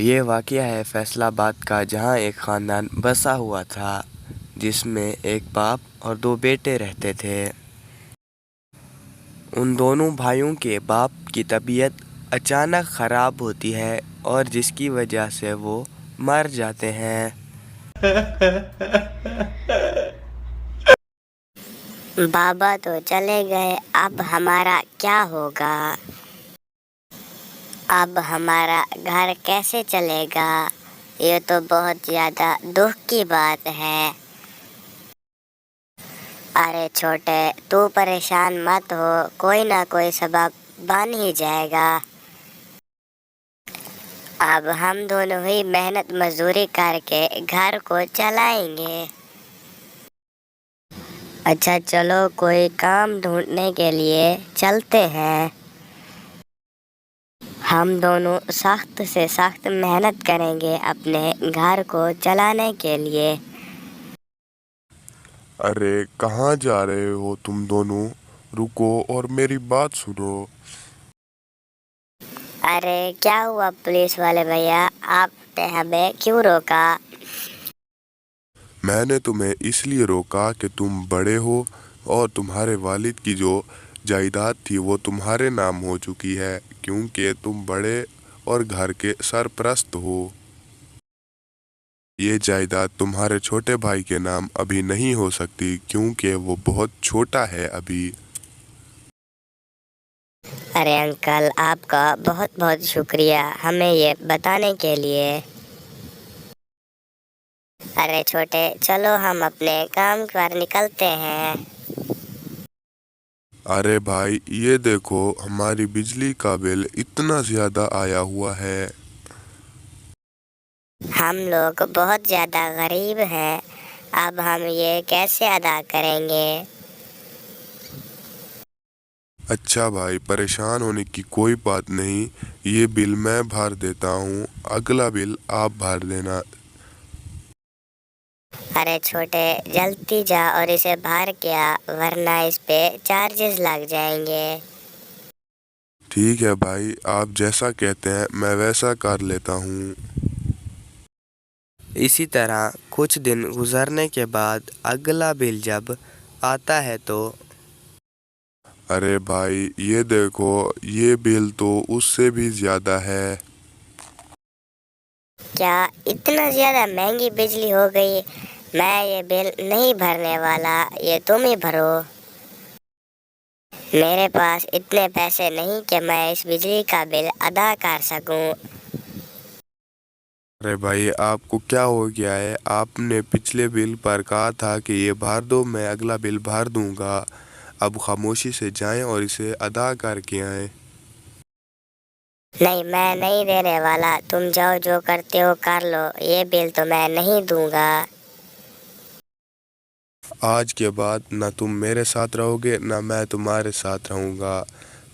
یہ واقعہ ہے فیصل آباد کا، جہاں ایک خاندان بسا ہوا تھا جس میں ایک باپ اور دو بیٹے رہتے تھے۔ ان دونوں بھائیوں کے باپ کی طبیعت اچانک خراب ہوتی ہے اور جس کی وجہ سے وہ مر جاتے ہیں۔ بابا تو چلے گئے، اب ہمارا کیا ہوگا؟ اب ہمارا گھر کیسے چلے گا؟ یہ تو بہت زیادہ دکھ کی بات ہے۔ ارے چھوٹے، تو پریشان مت ہو، کوئی نہ کوئی سبب بن ہی جائے گا۔ اب ہم دونوں ہی محنت مزدوری کر کے گھر کو چلائیں گے۔ اچھا چلو، کوئی کام ڈھونڈنے کے لیے چلتے ہیں۔ ہم دونوں سخت سے سخت محنت کریں گے اپنے گھر کو چلانے کے لیے۔ ارے کہاں جا رہے ہو تم دونوں؟ رکو اور میری بات سنو۔ ارے کیا ہوا پولیس والے بھیا، آپ نے ہمیں کیوں روکا؟ میں نے تمہیں اس لیے روکا کہ تم بڑے ہو اور تمہارے والد کی جو جائیداد تھی وہ تمہارے نام ہو چکی ہے، کیونکہ تم بڑے اور گھر کے سرپرست ہو۔ یہ جائیداد تمہارے چھوٹے بھائی کے نام ابھی نہیں ہو سکتی کیونکہ وہ بہت چھوٹا ہے ابھی۔ ارے انکل، آپ کا بہت بہت شکریہ ہمیں یہ بتانے کے لیے۔ ارے چھوٹے، چلو ہم اپنے کام پر نکلتے ہیں۔ ارے بھائی، یہ دیکھو ہماری بجلی کا بل اتنا زیادہ آیا ہوا ہے۔ ہم لوگ بہت زیادہ غریب ہیں، اب ہم یہ کیسے ادا کریں گے؟ اچھا بھائی، پریشان ہونے کی کوئی بات نہیں، یہ بل میں بھر دیتا ہوں، اگلا بل آپ بھر دینا۔ ارے چھوٹے، جلدی جا اور اسے بھر کے آ، ورنہ اس پہ چارجز لگ جائیں گے۔ ٹھیک ہے بھائی، آپ جیسا کہتے ہیں میں ویسا کر لیتا ہوں۔ اسی طرح کچھ دن گزرنے کے بعد اگلا بل جب آتا ہے تو ارے بھائی، یہ دیکھو یہ بل تو اس سے بھی زیادہ ہے۔ کیا اتنا زیادہ مہنگی بجلی ہو گئی؟ میں یہ بل نہیں بھرنے والا، یہ تم ہی بھرو۔ میرے پاس اتنے پیسے نہیں کہ میں اس بجلی کا بل ادا کر سکوں۔ ارے بھائی، آپ کو کیا ہو گیا ہے؟ آپ نے پچھلے بل پر کہا تھا کہ یہ بھر دو، میں اگلا بل بھر دوں گا۔ اب خاموشی سے جائیں اور اسے ادا کر کے آئیں۔ نہیں، میں نہیں دینے والا، تم جاؤ، جو کرتے ہو کر لو، یہ بل تو میں نہیں دوں گا۔ آج کے بعد نہ تم میرے ساتھ رہو گے نہ میں تمہارے ساتھ رہوں گا۔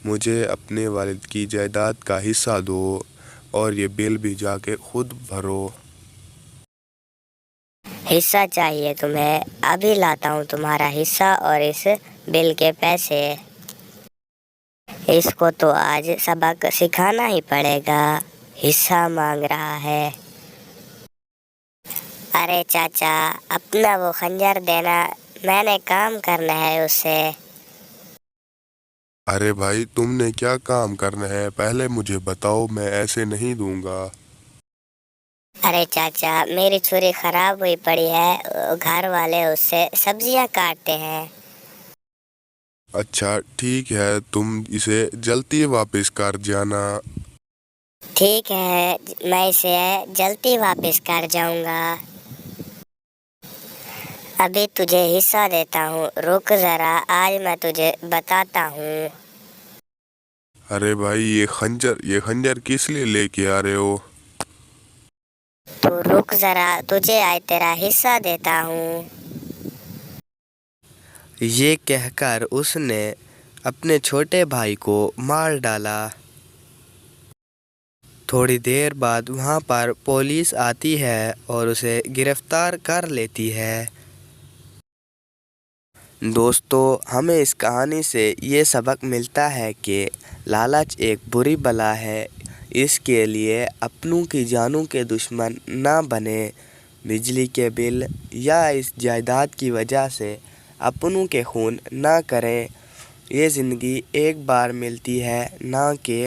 مجھے اپنے والد کی جائیداد کا حصہ دو اور یہ بل بھی جا کے خود بھرو۔ حصہ چاہیے تمہیں؟ ابھی لاتا ہوں تمہارا حصہ اور اس بل کے پیسے۔ اس کو تو آج سبق سکھانا ہی پڑے گا، حصہ مانگ رہا ہے۔ ارے چاچا، اپنا وہ خنجر دینا، میں نے کام کرنا ہے اس سے۔ ارے بھائی، تم نے کیا کام کرنا ہے پہلے مجھے بتاؤ، میں ایسے نہیں دوں گا۔ ارے چاچا، میری چھری خراب ہوئی پڑی ہے، گھر والے اس سے سبزیاں کاٹتے ہیں۔ اچھا ٹھیک ہے، تم اسے جلدی واپس کر جانا۔ ٹھیک ہے، میں اسے جلدی واپس کر جاؤں گا۔ ابھی تجھے حصہ دیتا ہوں، رک ذرا، آج میں تجھے بتاتا ہوں۔ ارے بھائی، یہ خنجر کس لیے لے کے آ رہے ہو؟ تو رک ذرا، تجھے آج تیرا حصہ دیتا ہوں۔ یہ کہہ کر اس نے اپنے چھوٹے بھائی کو مار ڈالا۔ تھوڑی دیر بعد وہاں پر پولیس آتی ہے اور اسے گرفتار کر لیتی ہے۔ دوستو، ہمیں اس کہانی سے یہ سبق ملتا ہے کہ لالچ ایک بری بلا ہے، اس کے لیے اپنوں کی جانوں کے دشمن نہ بنے۔ بجلی کے بل یا اس جائیداد کی وجہ سے اپنوں کے خون نہ کریں۔ یہ زندگی ایک بار ملتی ہے، نہ کہ